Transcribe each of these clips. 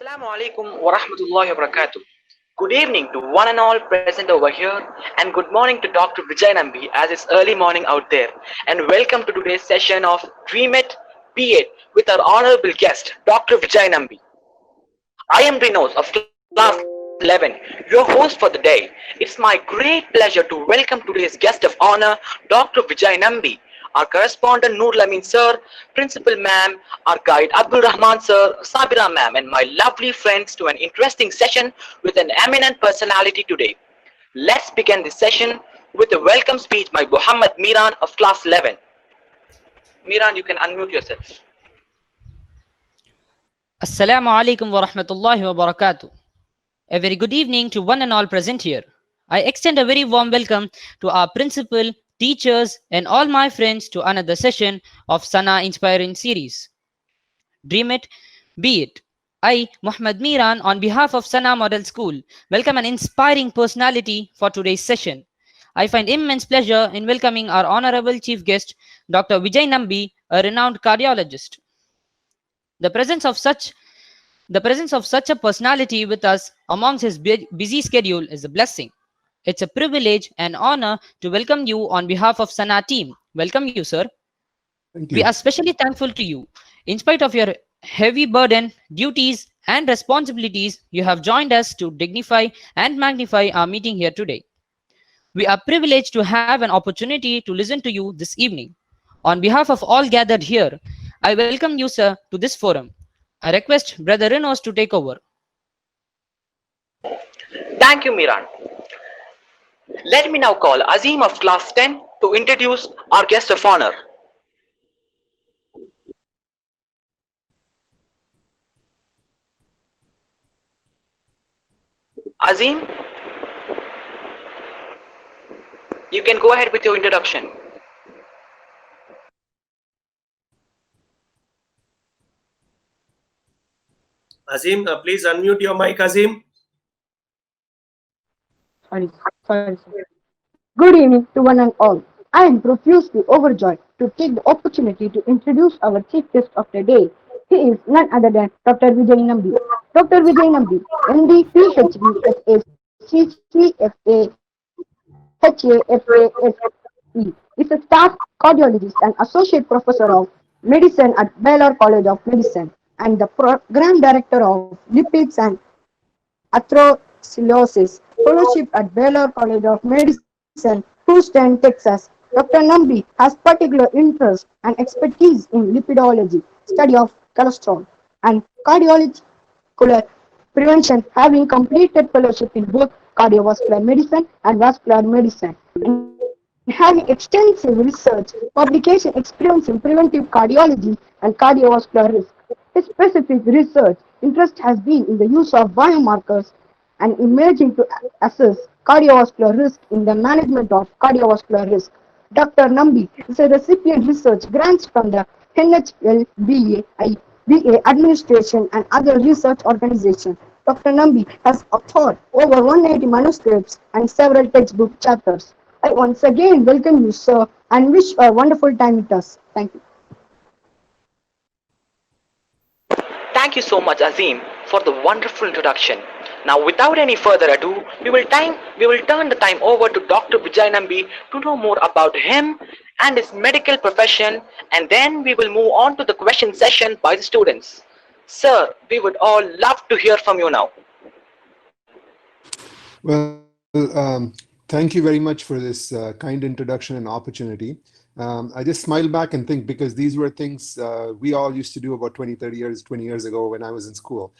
Assalamu alaikum wa rahmatullahi wa barakatuh. Good evening to one and all present over here, and good morning to Dr. Vijay Nambi as it's early morning out there. And welcome to today's session of Dream It, Be It with our honorable guest, Dr. Vijay Nambi. I am Rinos of class 11, your host for the day. It's my great pleasure to welcome today's guest of honor, Dr. Vijay Nambi, our correspondent Noor Lamin sir, principal ma'am, our guide Abdul Rahman sir, Sabira ma'am, and my lovely friends to an interesting session with an eminent personality today. Let's begin this session with a welcome speech by Muhammad Miran of class 11. Miran, you can unmute yourself. Assalamu alaikum wa rahmatullahi wa barakatuh. A very good evening to one and all present here. I extend a very warm welcome to our principal, teachers, and all my friends to another session of Sana Inspiring Series. Dream it, be it. I, Muhammad Miran, on behalf of Sana Model School, welcome an inspiring personality for today's session. I find immense pleasure in welcoming our honorable chief guest, Dr. Vijay Nambi, a renowned cardiologist. The presence of such the presence of such a personality with us amongst his busy schedule is a blessing. It's a privilege and honor to welcome you on behalf of Sana team. Welcome you, sir. Thank We are you. especially thankful to you. In spite of your heavy burden, duties, and responsibilities, you have joined us to dignify and magnify our meeting here today. We are privileged to have an opportunity to listen to you this evening. On behalf of all gathered here, I welcome you, sir, to this forum. I request Brother Renos to take over. Thank you, Miran. Let me now call Azim of class 10 to introduce our guest of honor. Azim, you can go ahead with your introduction. Azim, please unmute your mic, Azim. Sorry, sorry. Good evening to one and all. I am profusely overjoyed to take the opportunity to introduce our chief guest of the day. He is none other than Dr. Vijay Nambi. Dr. Vijay Nambi, MD, PhD, FA, CCFA, HAFASE, is a staff cardiologist and associate professor of medicine at Baylor College of Medicine and the program director of lipids and atherosclerosis fellowship at Baylor College of Medicine, Houston, Texas. Dr. Nambi has particular interest and expertise in lipidology, study of cholesterol, and cardiovascular prevention, having completed fellowship in both cardiovascular medicine and vascular medicine, and having extensive research, publication experience in preventive cardiology and cardiovascular risk. His specific research interest has been in the use of biomarkers and imaging to assess cardiovascular risk in the management of cardiovascular risk. Dr. Nambi is a recipient research grants from the NHLBA, BA administration and other research organizations. Dr. Nambi has authored over 180 manuscripts and several textbook chapters. I once again welcome you, sir, and wish a wonderful time with us. Thank you. Thank you so much, Azim, for the wonderful introduction. Now, without any further ado, we will turn the time over to Dr. Vijay Nambi to know more about him and his medical profession, and then we will move on to the question session by the students. Sir, we would all love to hear from you now. Well, thank you very much for this kind introduction and opportunity. I just smile back and think because these were things we all used to do about 20 years ago when I was in school.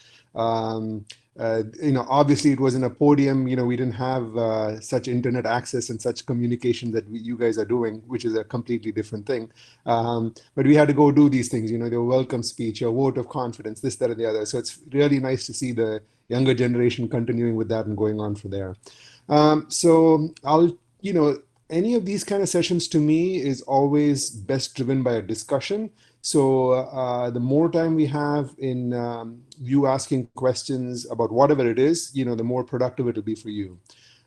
Obviously it was in a podium, we didn't have such internet access and such communication that you guys are doing, which is a completely different thing. But we had to go do these things, the welcome speech, a vote of confidence, this, that, and the other. So it's really nice to see the younger generation continuing with that and going on from there. So any of these kind of sessions to me is always best driven by a discussion. So the more time we have in you asking questions about whatever it is, the more productive it'll be for you.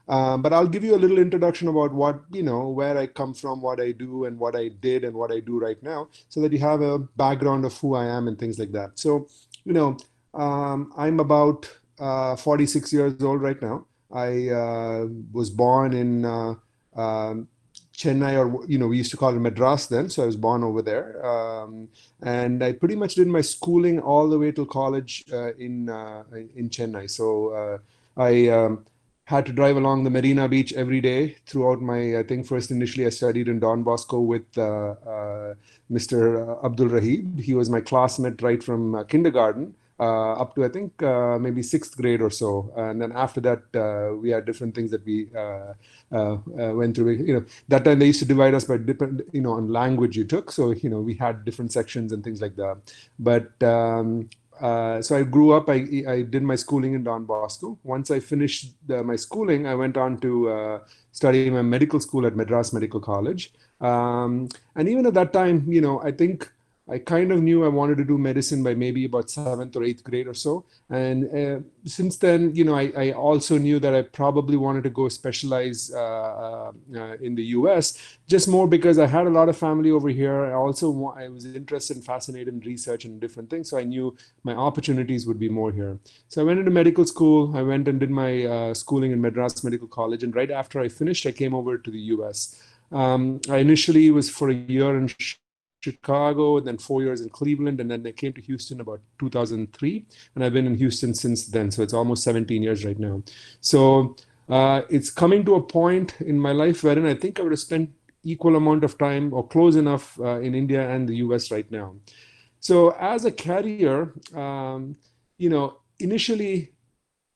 But I'll give you a little introduction about what, where I come from, what I do and what I did and what I do right now, so that you have a background of who I am and things like that. So, I'm about 46 years old right now. I was born in um, Chennai, or we used to call it Madras then. So I was born over there, and I pretty much did my schooling all the way till college in Chennai. So I had to drive along the Marina Beach every day throughout my. I think first initially I studied in Don Bosco with Mr. Abdul Rahib. He was my classmate right from kindergarten up to I think maybe sixth grade or so, and then after that we had different things that we went through. That time they used to divide us by different, on language you took. So we had different sections and things like that. But so I grew up. I did my schooling in Don Bosco. Once I finished my schooling, I went on to study my medical school at Madras Medical College. And even at that time, I think I kind of knew I wanted to do medicine by maybe about seventh or eighth grade or so. And since then, I also knew that I probably wanted to go specialize in the US, just more because I had a lot of family over here. I was interested and fascinated in research and different things. So I knew my opportunities would be more here. So I went into medical school. I went and did my schooling in Madras Medical College. And right after I finished, I came over to the US. I initially was for a year in Chicago, then 4 years in Cleveland, and then I came to Houston about 2003, and I've been in Houston since then. So it's almost 17 years right now. So it's coming to a point in my life wherein I think I would have spent equal amount of time or close enough in India and the US right now. So as a career, initially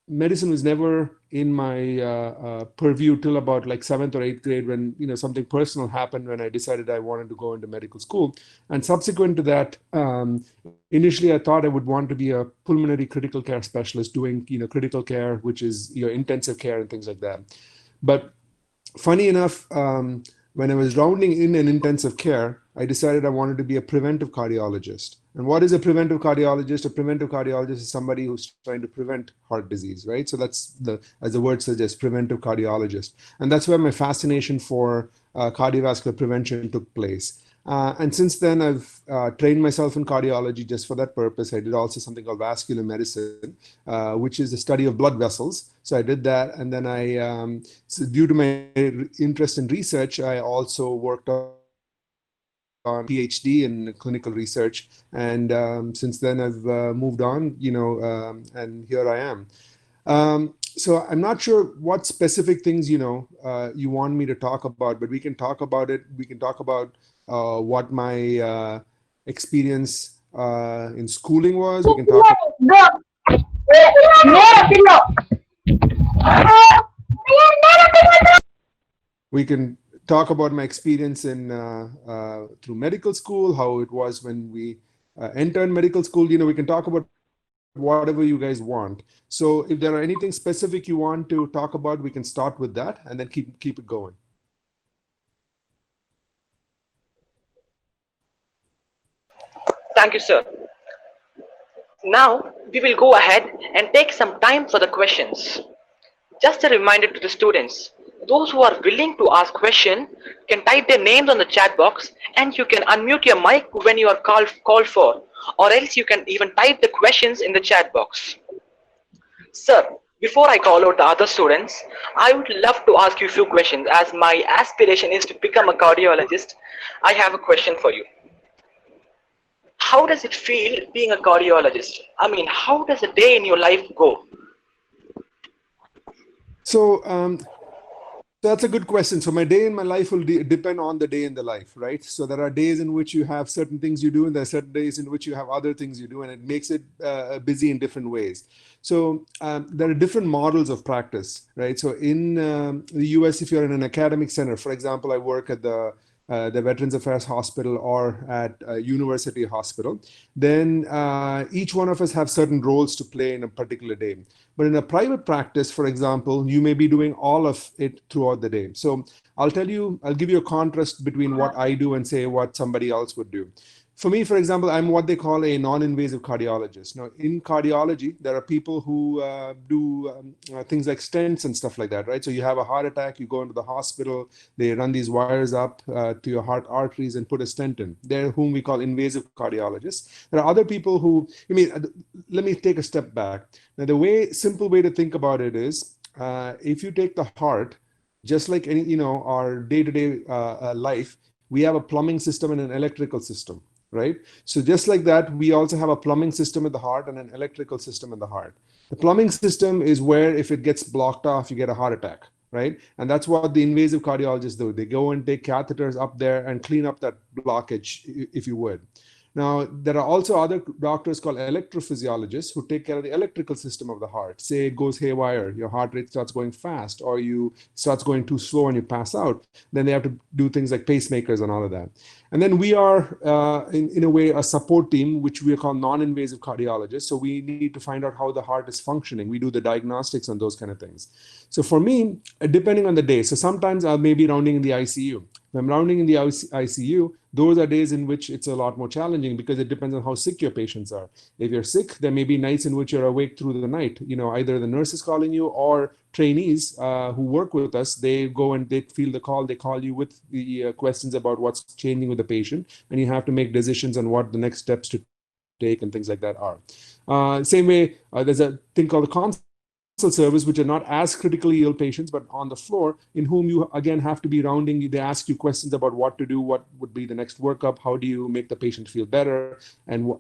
medicine was never in my purview till about like seventh or eighth grade, when something personal happened when I decided I wanted to go into medical school. And subsequent to that, initially I thought I would want to be a pulmonary critical care specialist doing critical care, which is your intensive care and things like that. But funny enough, when I was rounding in intensive care, I decided I wanted to be a preventive cardiologist. And what is a preventive cardiologist? A preventive cardiologist is somebody who's trying to prevent heart disease, right? So that's as the word suggests, preventive cardiologist. And that's where my fascination for cardiovascular prevention took place. And since then, I've trained myself in cardiology just for that purpose. I did also something called vascular medicine, which is the study of blood vessels. So I did that. And then so due to my interest in research, I also worked on PhD in clinical research. And since then, I've moved on, and here I am. So I'm not sure what specific things, you want me to talk about, but we can talk about it. We can talk about what my experience in schooling was. We can talk we can talk about my experience in through medical school, how it was when we entered medical school. We can talk about whatever you guys want. So if there are anything specific you want to talk about, we can start with that and then keep it going. Thank you, sir. Now we will go ahead and take some time for the questions. Just a reminder to the students, those who are willing to ask question can type their names on the chat box, and you can unmute your mic when you are called for, or else you can even type the questions in the chat box. Sir, before I call out the other students, I would love to ask you a few questions. As my aspiration is to become a cardiologist, I have a question for you. How does it feel being a cardiologist? I mean, how does a day in your life go? So that's a good question. So my day in my life will depend on the day in the life, right? So there are days in which you have certain things you do, and there are certain days in which you have other things you do, and it makes it busy in different ways. So there are different models of practice, right? So in the US, if you're in an academic center, for example, I work at the Veterans Affairs Hospital or at a university hospital, then each one of us have certain roles to play in a particular day. But in a private practice, for example, you may be doing all of it throughout the day. So I'll give you a contrast between what I do and say what somebody else would do. for me, for example, I'm what they call a non-invasive cardiologist. Now, in cardiology, there are people who do things like stents and stuff like that, right? So you have a heart attack, you go into the hospital, they run these wires up to your heart arteries and put a stent in. They're whom we call invasive cardiologists. There are other people who, let me take a step back. Now, simple way to think about it is, if you take the heart, just like any, our day-to-day life, we have a plumbing system and an electrical system, right? So just like that, we also have a plumbing system in the heart and an electrical system in the heart. The plumbing system is where if it gets blocked off, you get a heart attack, right? And that's what the invasive cardiologists do. They go and take catheters up there and clean up that blockage, if you would. Now, there are also other doctors called electrophysiologists who take care of the electrical system of the heart. Say it goes haywire, your heart rate starts going fast, or you starts going too slow and you pass out. Then they have to do things like pacemakers and all of that. And then we are, in a way, a support team, which we call non-invasive cardiologists. So we need to find out how the heart is functioning. We do the diagnostics and those kind of things. So for me, depending on the day, so sometimes I'll maybe rounding in the ICU. When I'm rounding in the ICU, those are days in which it's a lot more challenging because it depends on how sick your patients are. If you're sick, there may be nights in which you're awake through the night. Either the nurse is calling you or trainees who work with us, they go and they feel the call, they call you with the questions about what's changing with the patient, and you have to make decisions on what the next steps to take and things like that are. Same way, there's a thing called the consult service, which are not as critically ill patients, but on the floor, in whom you again have to be rounding. They ask you questions about what to do, what would be the next workup, how do you make the patient feel better, and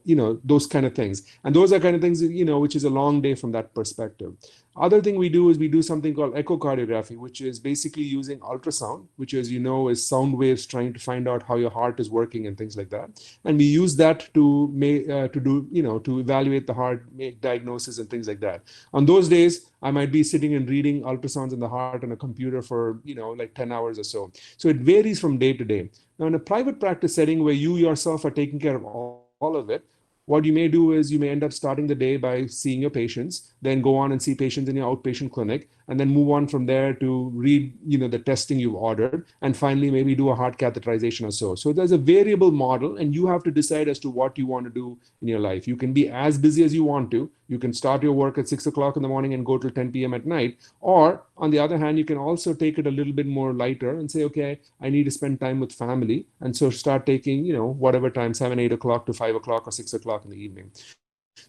those kind of things. And those are kind of things which is a long day from that perspective. Other thing we do is we do something called echocardiography, which is basically using ultrasound, which is sound waves trying to find out how your heart is working and things like that. And we use that to evaluate the heart, make diagnosis and things like that. On those days, I might be sitting and reading ultrasounds in the heart on a computer for like 10 hours or so. So it varies from day to day. Now, in a private practice setting where you yourself are taking care of all of it, what you may do is you may end up starting the day by seeing your patients, then go on and see patients in your outpatient clinic, and then move on from there to read the testing you've ordered, and finally maybe do a heart catheterization or so. So there's a variable model, and you have to decide as to what you want to do in your life. You can be as busy as you want to. You can start your work at 6 o'clock in the morning and go till 10 p.m. at night. Or on the other hand, you can also take it a little bit more lighter and say, okay, I need to spend time with family. And so start taking, whatever time, 7, 8 o'clock to 5 o'clock or 6 o'clock in the evening.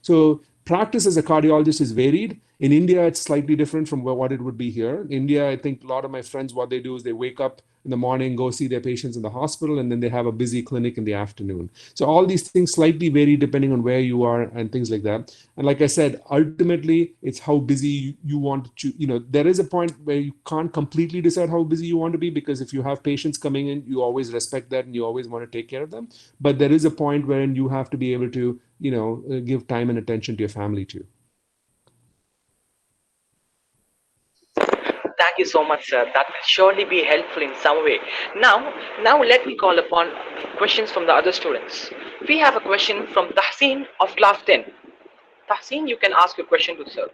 So practice as a cardiologist is varied. In India, it's slightly different from what it would be here. In India, I think a lot of my friends, what they do is they wake up in the morning, go see their patients in the hospital, and then they have a busy clinic in the afternoon. So all these things slightly vary depending on where you are and things like that. And like I said, ultimately, it's how busy you want to, there is a point where you can't completely decide how busy you want to be, because if you have patients coming in, you always respect that and you always want to take care of them. But there is a point wherein you have to be able to, give time and attention to your family too. Thank you so much, sir. That will surely be helpful in some way. Now let me call upon questions from the other students. We have a question from Tahseen of class 10. Tahseen, you can ask your question to sir.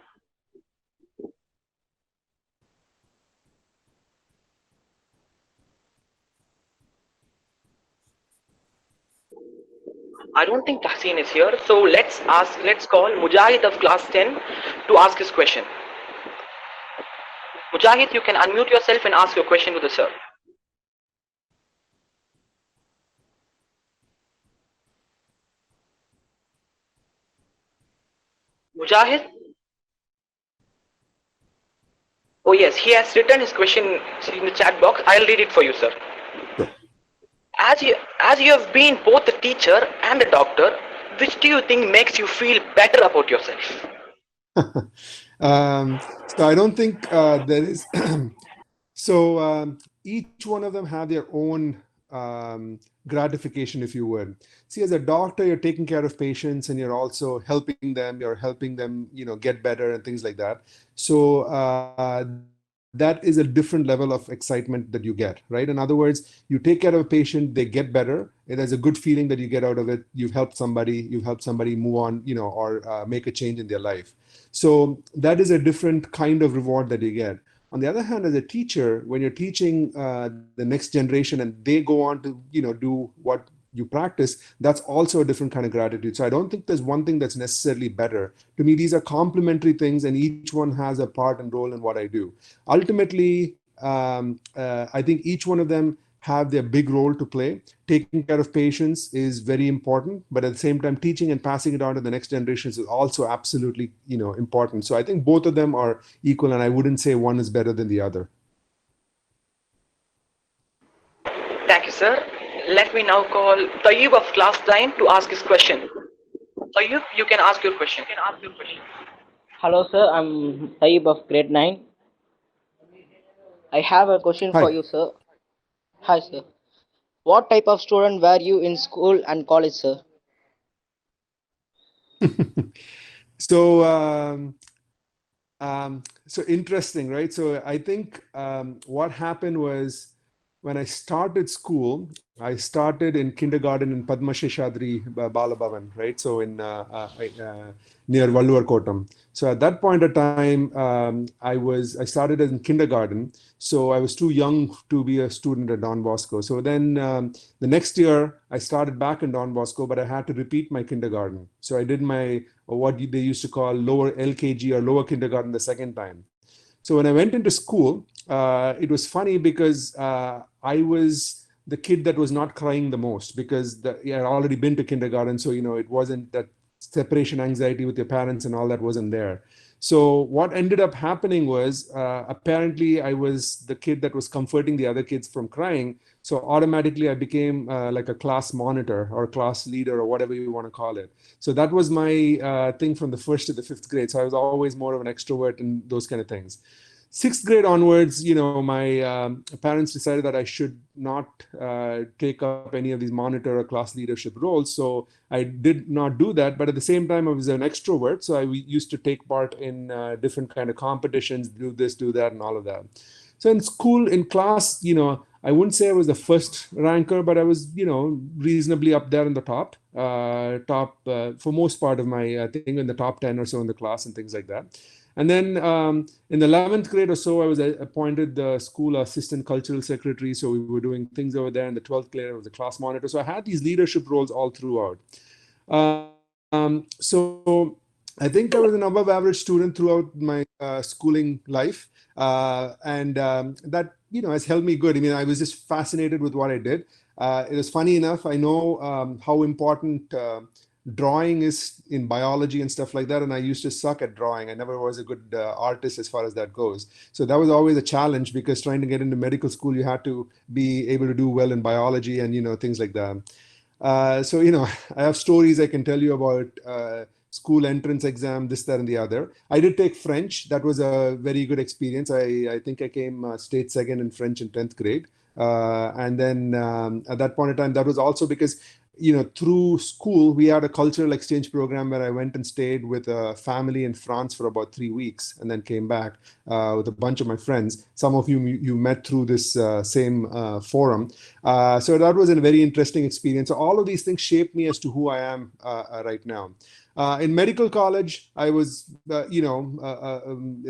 I don't think Tahseen is here, so let's call Mujahid of class 10 to ask his question. Mujahid, you can unmute yourself and ask your question to the sir. Mujahid? Oh yes, he has written his question in the chat box. I'll read it for you, sir. As you have been both a teacher and a doctor, which do you think makes you feel better about yourself? So I don't think there is. So each one of them have their own gratification, if you would. See, as a doctor, you're taking care of patients and you're also helping them. You're helping them, get better and things like that. So that is a different level of excitement that you get, right? In other words, you take care of a patient, they get better. There's a good feeling that you get out of it. You've helped somebody move on, or make a change in their life. So that is a different kind of reward that you get. On the other hand, as a teacher, when you're teaching the next generation and they go on to, do what you practice, that's also a different kind of gratitude. So I don't think there's one thing that's necessarily better. To me, these are complementary things, and each one has a part and role in what I do. Ultimately, I think each one of them have their big role to play. Taking care of patients is very important, but at the same time, teaching and passing it on to the next generations is also absolutely, important. So I think both of them are equal, and I wouldn't say one is better than the other. Thank you, sir. Let me now call Tayyib of class 9 to ask his question. Tayyib, you can ask your question. Hello, sir. I'm Taib of grade 9. I have a question for Hi. you, sir. Hi, sir. What type of student were you in school and college, sir? So, so interesting, right? So I think what happened was when I started school, I started in kindergarten in Padma Sheshadri Balabhavan, right? So in near Vallur Kotam. So at that point of time, I started in kindergarten. So I was too young to be a student at Don Bosco. So then the next year I started back in Don Bosco, but I had to repeat my kindergarten. So I did my what they used to call lower LKG or lower kindergarten the second time. So when I went into school, it was funny because I was the kid that was not crying the most because I had already been to kindergarten. So, it wasn't that separation anxiety with your parents and all that wasn't there. So what ended up happening was apparently I was the kid that was comforting the other kids from crying. So automatically I became like a class monitor or class leader or whatever you want to call it. So that was my thing from the first to the fifth grade. So I was always more of an extrovert and those kind of things. Sixth grade onwards, my parents decided that I should not take up any of these monitor or class leadership roles. So I did not do that. But at the same time, I was an extrovert. So I used to take part in different kind of competitions, do this, do that, and all of that. So in school, in class, I wouldn't say I was the first ranker, but I was, reasonably up there in the top for most part of my, I think in the top 10 or so in the class and things like that. And then in the 11th grade or so, I was appointed the school assistant cultural secretary. So we were doing things over there. In the 12th grade, I was a class monitor. So I had these leadership roles all throughout. So I think I was an above average student throughout my schooling life. And that, has held me good. I mean, I was just fascinated with what I did. It was funny enough. I know how important drawing is in biology and stuff like that. And I used to suck at drawing. I never was a good artist as far as that goes. So that was always a challenge because trying to get into medical school, you had to be able to do well in biology and, things like that. So, I have stories I can tell you about school entrance exam, this, that, and the other. I did take French. That was a very good experience. I think I came state second in French in 10th grade. And then at that point in time, that was also because through school, we had a cultural exchange program where I went and stayed with a family in France for about 3 weeks and then came back with a bunch of my friends. Some of you met through this same forum. So that was a very interesting experience. So all of these things shaped me as to who I am right now. In medical college, I was, a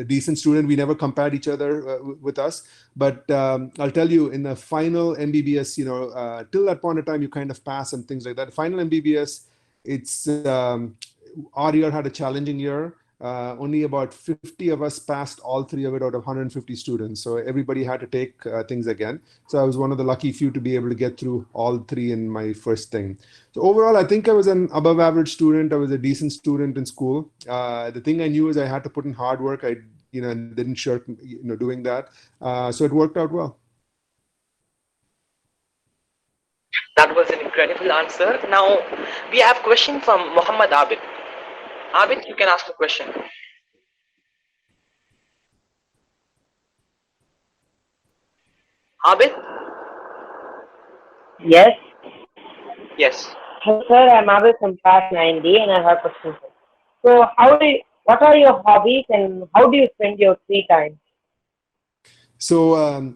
decent student. We never compared each other with us. But I'll tell you, in the final MBBS, till that point of time, you kind of pass and things like that. Final MBBS, it's our year had a challenging year. Only about 50 of us passed all three of it out of 150 students. So everybody had to take things again. So I was one of the lucky few to be able to get through all three in my first thing. So overall, I think I was an above average student. I was a decent student in school. The thing I knew is I had to put in hard work. I didn't shirk, doing that. So it worked out well. That was an incredible answer. Now we have question from Muhammad Abid. Abid, you can ask the question. Abid? Yes. Yes. Hello, sir. I'm Abhi from class 9D and I have a question. So, what are your hobbies and how do you spend your free time? So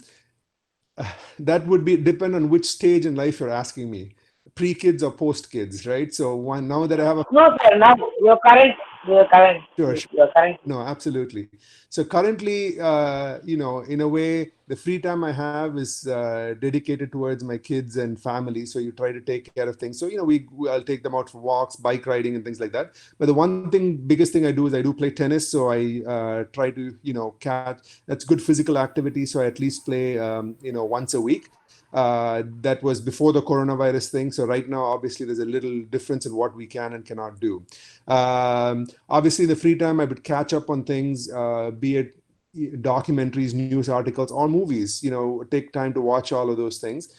that would depend on which stage in life you're asking me, pre-kids or post-kids, right? So now that I have a No, sir. Now, your current your current, Sure, sure. your current. No, absolutely. So currently, in a way, the free time I have is dedicated towards my kids and family. So you try to take care of things. So, I'll take them out for walks, bike riding, and things like that. But the one thing, biggest thing I do is I do play tennis. So I try to, catch. That's good physical activity. So I at least play, once a week. That was before the coronavirus thing. So right now, obviously, there's a little difference in what we can and cannot do. Obviously, the free time I would catch up on things, be it documentaries, news articles, or movies. Take time to watch all of those things.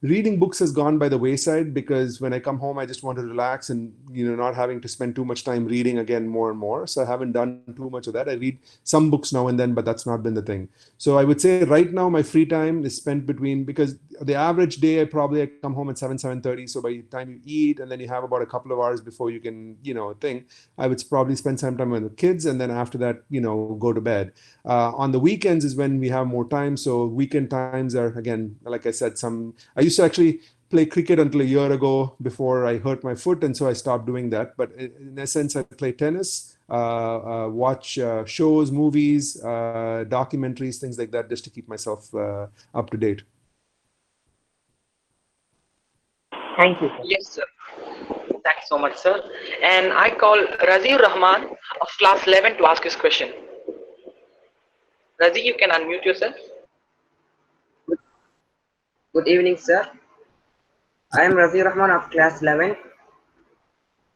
Reading books has gone by the wayside because when I come home, I just want to relax and not having to spend too much time reading again more and more. So I haven't done too much of that. I read some books now and then, but that's not been the thing. So I would say right now my free time is spent between, because the average day I come home at 7:30. So by the time you eat and then you have about a couple of hours before you can think, I would probably spend some time with the kids, and then after that go to bed. On the weekends is when we have more time. So weekend times are, again, like I said, I used to actually play cricket until a year ago before I hurt my foot, and so I stopped doing that. But in essence, I play tennis, watch shows, movies, documentaries, things like that, just to keep myself up to date. Thank you, sir. Yes, sir. Thanks so much, sir. And I call Razir Rahman of class 11 to ask his question. Razir, you can unmute yourself. Good evening, sir. I am Razi Rahman of class 11.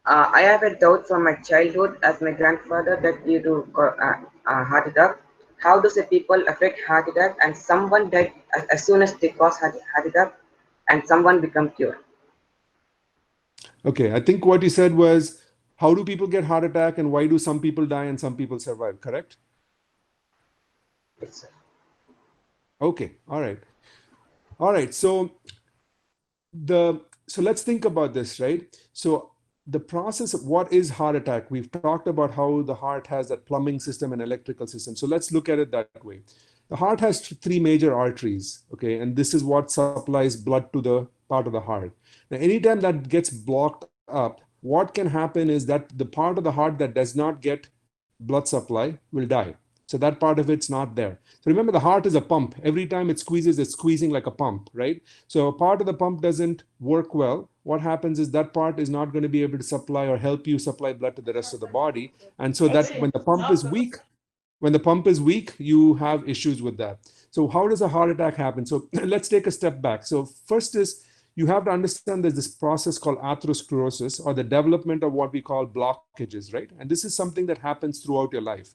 I have a doubt from my childhood as my grandfather that due to heart attack. How does a people affect heart attack and someone died as soon as they cause heart attack and someone become cured? Okay, I think what you said was, how do people get heart attack and why do some people die and some people survive, correct? Yes, sir. Okay, all right. So let's think about this, right? So the process of what is heart attack, we've talked about how the heart has that plumbing system and electrical system. So let's look at it that way. The heart has three major arteries, okay, and this is what supplies blood to the part of the heart. Now, anytime that gets blocked up, what can happen is that the part of the heart that does not get blood supply will die. So that part of it's not there. So remember, the heart is a pump. Every time it squeezes, it's squeezing like a pump, right? So a part of the pump doesn't work well. What happens is that part is not going to be able to supply or help you supply blood to the rest of the body. And so that when the pump is weak, you have issues with that. So how does a heart attack happen? So let's take a step back. So first is, you have to understand there's this process called atherosclerosis, or the development of what we call blockages, right? And this is something that happens throughout your life.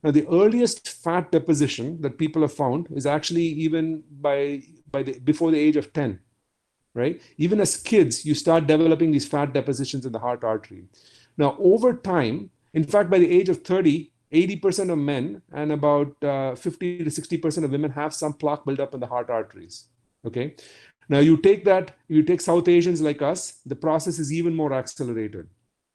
Now, the earliest fat deposition that people have found is actually even before the age of 10, right? Even as kids, you start developing these fat depositions in the heart artery. Now, over time, in fact, by the age of 30, 80% of men and about 50 to 60% of women have some plaque buildup in the heart arteries, okay? Now, you take South Asians like us, the process is even more accelerated.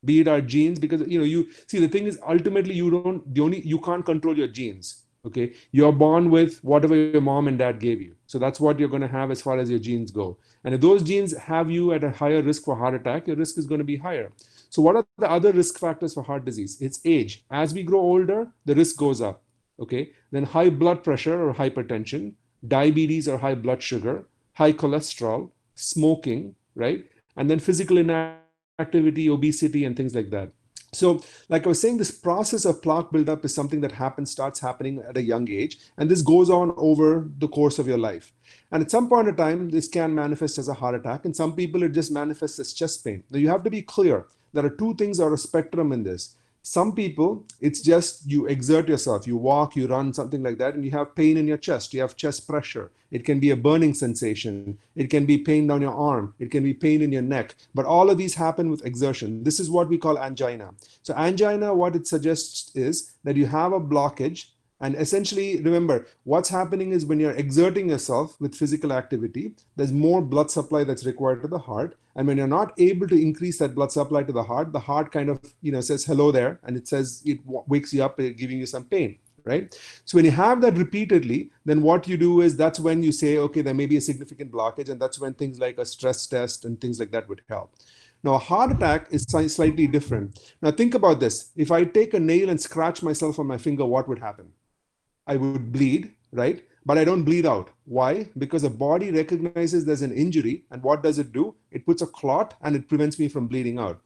Be it our genes, because you see, the thing is, ultimately you can't control your genes, okay? You're born with whatever your mom and dad gave you, so that's what you're going to have as far as your genes go. And if those genes have you at a higher risk for heart attack, your risk is going to be higher. So what are the other risk factors for heart disease? It's age. As we grow older, the risk goes up, okay? Then high blood pressure or hypertension, diabetes or high blood sugar, high cholesterol, smoking, right? And then physical inactivity, obesity, and things like that. So like I was saying, this process of plaque buildup is something that starts happening at a young age, and this goes on over the course of your life. And at some point in time, this can manifest as a heart attack, and some people it just manifests as chest pain. Now you have to be clear, there are two things or a spectrum in this. Some people, it's just you exert yourself, you walk, you run, something like that, and you have pain in your chest, you have chest pressure. It can be a burning sensation. It can be pain down your arm. It can be pain in your neck. But all of these happen with exertion. This is what we call angina. So angina, what it suggests is that you have a blockage. And essentially, remember, what's happening is when you're exerting yourself with physical activity, there's more blood supply that's required to the heart. And when you're not able to increase that blood supply to the heart kind of, says hello there, and it wakes you up, giving you some pain, right? So when you have that repeatedly, then what you do is that's when you say, okay, there may be a significant blockage, and that's when things like a stress test and things like that would help. Now, a heart attack is slightly different. Now, think about this. If I take a nail and scratch myself on my finger, what would happen? I would bleed, right? But I don't bleed out. Why? Because the body recognizes there's an injury, and what does it do? It puts a clot and it prevents me from bleeding out.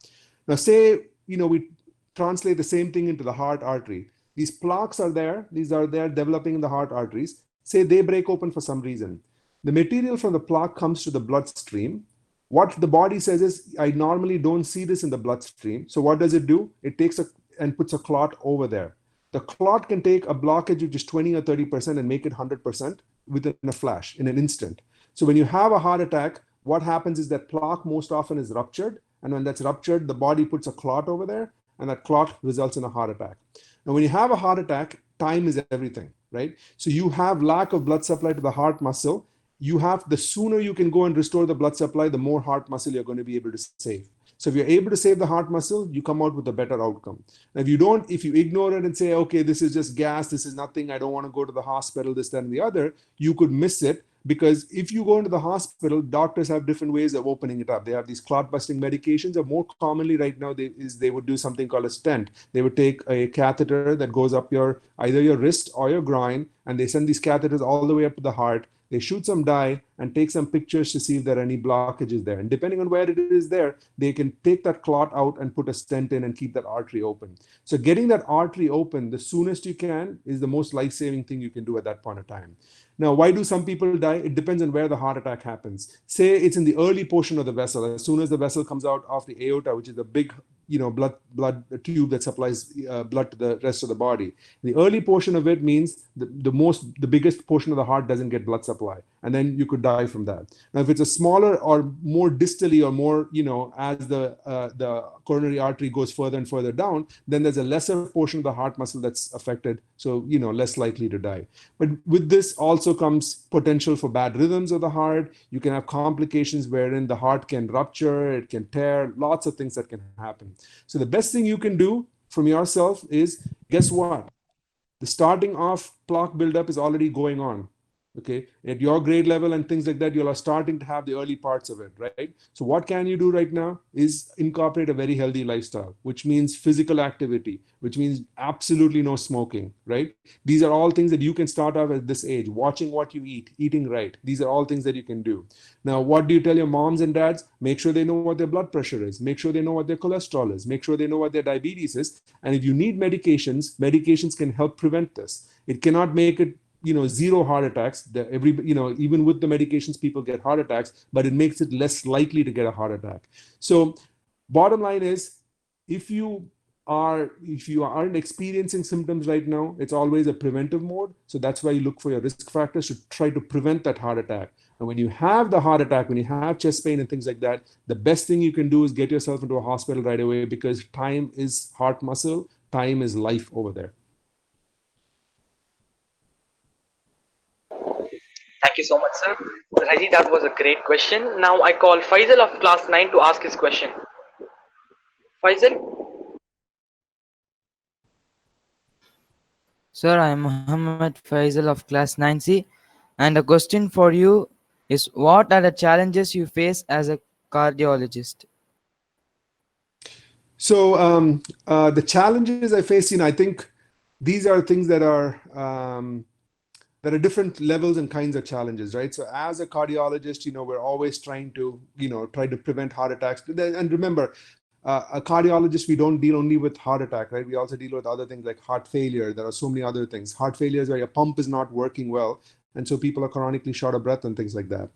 Now, say, we translate the same thing into the heart artery. These plaques are there, these are there developing in the heart arteries. Say they break open for some reason. The material from the plaque comes to the bloodstream. What the body says is, I normally don't see this in the bloodstream. So what does it do? It takes and puts a clot over there. The clot can take a blockage of just 20 or 30% and make it 100% within a flash, in an instant. So when you have a heart attack, what happens is that plaque most often is ruptured. And when that's ruptured, the body puts a clot over there, and that clot results in a heart attack. Now, when you have a heart attack, time is everything, right? So you have lack of blood supply to the heart muscle. The sooner you can go and restore the blood supply, the more heart muscle you're going to be able to save. So if you're able to save the heart muscle, you come out with a better outcome. Now, if you ignore it and say, okay, this is just gas, this is nothing, I don't want to go to the hospital, this, that, and the other, you could miss it. Because if you go into the hospital, doctors have different ways of opening it up. They have these clot busting medications, or more commonly right now, they would do something called a stent. They would take a catheter that goes up either your wrist or your groin, and they send these catheters all the way up to the heart. They shoot some dye and take some pictures to see if there are any blockages there. And depending on where it is there, they can take that clot out and put a stent in and keep that artery open. So getting that artery open the soonest you can is the most life-saving thing you can do at that point of time. Now, why do some people die? It depends on where the heart attack happens. Say it's in the early portion of the vessel. As soon as the vessel comes out of the aorta, which is the big blood tube that supplies blood to the rest of the body. The early portion of it means the biggest portion of the heart doesn't get blood supply, and then you could die from that. Now, if it's a smaller or more distally or more, as the coronary artery goes further and further down, then there's a lesser portion of the heart muscle that's affected, so less likely to die. But with this also comes potential for bad rhythms of the heart. You can have complications wherein the heart can rupture, it can tear, lots of things that can happen. So the best thing you can do from yourself is, guess what? The starting off plaque buildup is already going on. Okay, at your grade level and things like that, you are starting to have the early parts of it, right? So what can you do right now is incorporate a very healthy lifestyle, which means physical activity, which means absolutely no smoking, right? These are all things that you can start off at this age, watching what you eat, eating right. These are all things that you can do. Now, what do you tell your moms and dads? Make sure they know what their blood pressure is. Make sure they know what their cholesterol is. Make sure they know what their diabetes is. And if you need medications can help prevent this. It cannot make it zero heart attacks. Even with the medications, people get heart attacks, but it makes it less likely to get a heart attack. So bottom line is, if you aren't experiencing symptoms right now, it's always a preventive mode. So that's why you look for your risk factors to try to prevent that heart attack. And when you have the heart attack, when you have chest pain and things like that, the best thing you can do is get yourself into a hospital right away, because time is heart muscle, time is life over there. Thank you so much, sir. Raji, that was a great question. Now I call Faisal of class 9 to ask his question. Faisal? Sir, I am Muhammad Faisal of class 9C, and the question for you is, what are the challenges you face as a cardiologist? So the challenges I face, I think these are things that are different levels and kinds of challenges, right? So as a cardiologist, we're always trying to prevent heart attacks. And remember, a cardiologist, we don't deal only with heart attack, right? We also deal with other things like heart failure. There are so many other things. Heart failure is where your pump is not working well, and so people are chronically short of breath and things like that.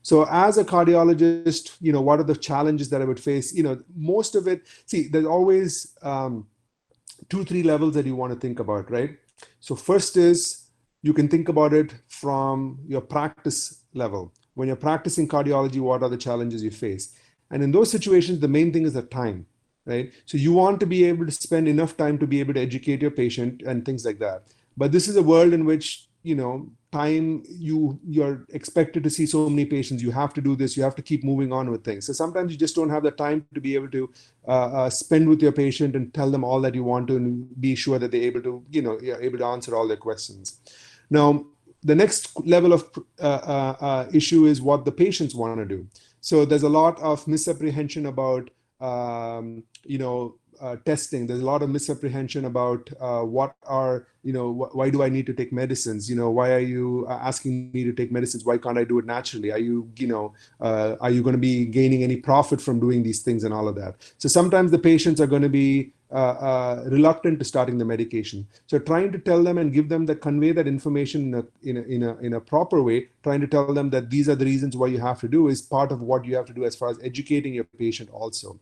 So as a cardiologist, what are the challenges that I would face? Most of it, there's always 2-3 levels that you want to think about, right? So first is, you can think about it from your practice level. When you're practicing cardiology, what are the challenges you face? And in those situations, the main thing is the time, right? So you want to be able to spend enough time to be able to educate your patient and things like that. But this is a world in which, time, you're expected to see so many patients. You have to do this. You have to keep moving on with things. So sometimes you just don't have the time to be able to spend with your patient and tell them all that you want to, and be sure that they're able to, you're able to answer all their questions. Now, the next level of issue is what the patients want to do. So there's a lot of misapprehension about testing. There's a lot of misapprehension about what are, why do I need to take medicines? Why are you asking me to take medicines? Why can't I do it naturally? Are you going to be gaining any profit from doing these things and all of that? So sometimes the patients are going to be reluctant to starting the medication. So trying to tell them and give them that, convey that information in a proper way, trying to tell them that these are the reasons why you have to do, is part of what you have to do as far as educating your patient also.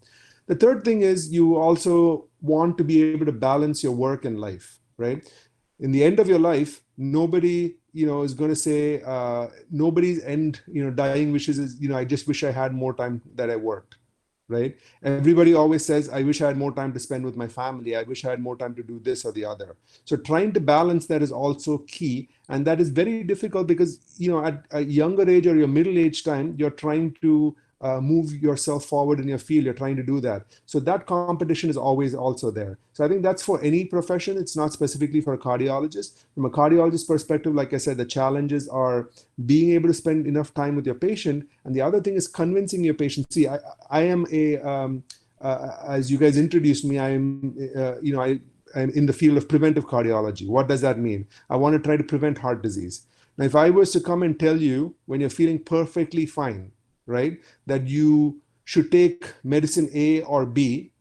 The third thing is you also want to be able to balance your work and life, right? In the end of your life, nobody, is going to say, nobody's end, dying wishes is, I just wish I had more time that I worked, right? Everybody always says, I wish I had more time to spend with my family. I wish I had more time to do this or the other. So trying to balance that is also key. And that is very difficult because, at a younger age or your middle age time, you're trying to move yourself forward in your field. You're trying to do that. So that competition is always also there. So I think that's for any profession. It's not specifically for a cardiologist. From a cardiologist perspective, like I said, the challenges are being able to spend enough time with your patient. And the other thing is convincing your patient. See, I am as you guys introduced me, I'm in the field of preventive cardiology. What does that mean? I want to try to prevent heart disease. Now, if I was to come and tell you when you're feeling perfectly fine, right, that you should take medicine A or B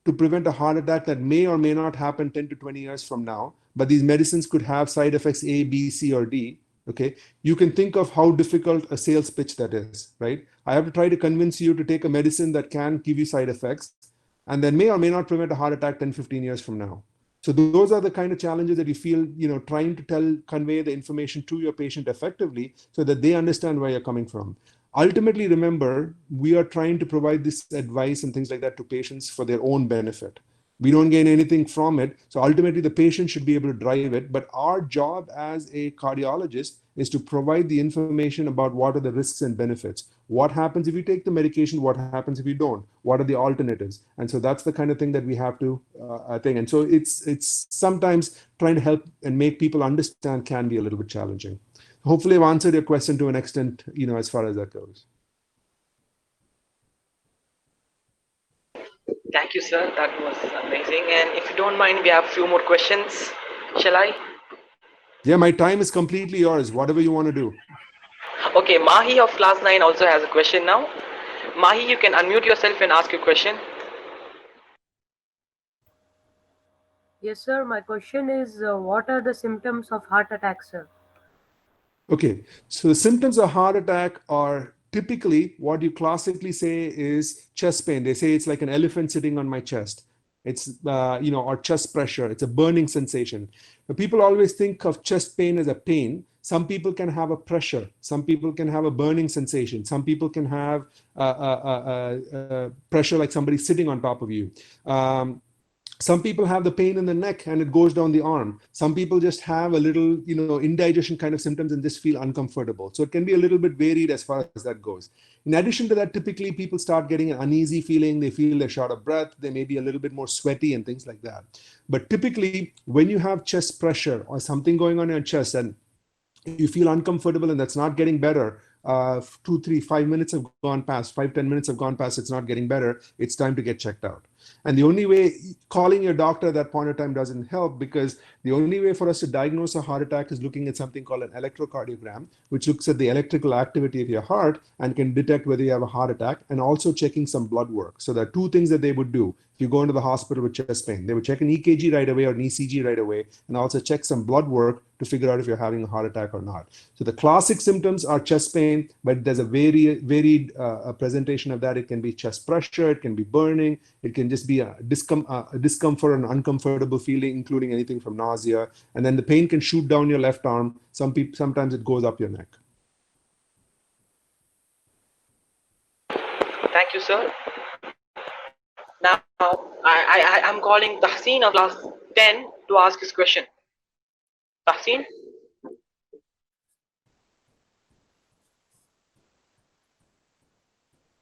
to prevent a heart attack that may or may not happen 10 to 20 years from now, but these medicines could have side effects A, B, C, or D, okay, you can think of how difficult a sales pitch that is, right? I have to try to convince you to take a medicine that can give you side effects and then may or may not prevent a heart attack 10, 15 years from now. So those are the kind of challenges that you feel, trying to convey the information to your patient effectively so that they understand where you're coming from. Ultimately, remember, we are trying to provide this advice and things like that to patients for their own benefit. We don't gain anything from it. So ultimately, the patient should be able to drive it. But our job as a cardiologist is to provide the information about what are the risks and benefits. What happens if you take the medication? What happens if you don't? What are the alternatives? And so that's the kind of thing that we have to think. And so it's sometimes trying to help and make people understand can be a little bit challenging. Hopefully I've answered your question to an extent, as far as that goes. Thank you, sir. That was amazing. And if you don't mind, we have a few more questions. Shall I? Yeah, my time is completely yours. Whatever you want to do. Okay, Mahi of class 9 also has a question now. Mahi, you can unmute yourself and ask your question. Yes, sir. My question is, what are the symptoms of heart attack, sir? Okay, so the symptoms of heart attack are typically what you classically say is chest pain. They say it's like an elephant sitting on my chest. It's, or chest pressure. It's a burning sensation. But people always think of chest pain as a pain. Some people can have a pressure. Some people can have a burning sensation. Some people can have pressure like somebody sitting on top of you. Some people have the pain in the neck and it goes down the arm. Some people just have a little, indigestion kind of symptoms and just feel uncomfortable. So it can be a little bit varied as far as that goes. In addition to that, typically people start getting an uneasy feeling. They feel they're short of breath. They may be a little bit more sweaty and things like that. But typically when you have chest pressure or something going on in your chest and you feel uncomfortable and that's not getting better, 2, 3, 5 minutes have gone past, 5, 10 minutes have gone past, it's not getting better, it's time to get checked out. And the only way, calling your doctor at that point of time doesn't help, because the only way for us to diagnose a heart attack is looking at something called an electrocardiogram, which looks at the electrical activity of your heart and can detect whether you have a heart attack, and also checking some blood work. So there are two things that they would do. If you go into the hospital with chest pain, they would check an EKG right away or an ECG right away, and also check some blood work to figure out if you're having a heart attack or not. So the classic symptoms are chest pain, but there's a varied presentation of that. It can be chest pressure, it can be burning, it can just be a discomfort and uncomfortable feeling, including anything from nausea. And then the pain can shoot down your left arm. Sometimes it goes up your neck. Thank you, sir. Now, I'm calling Tahseen of class 10 to ask his question. Tahseen?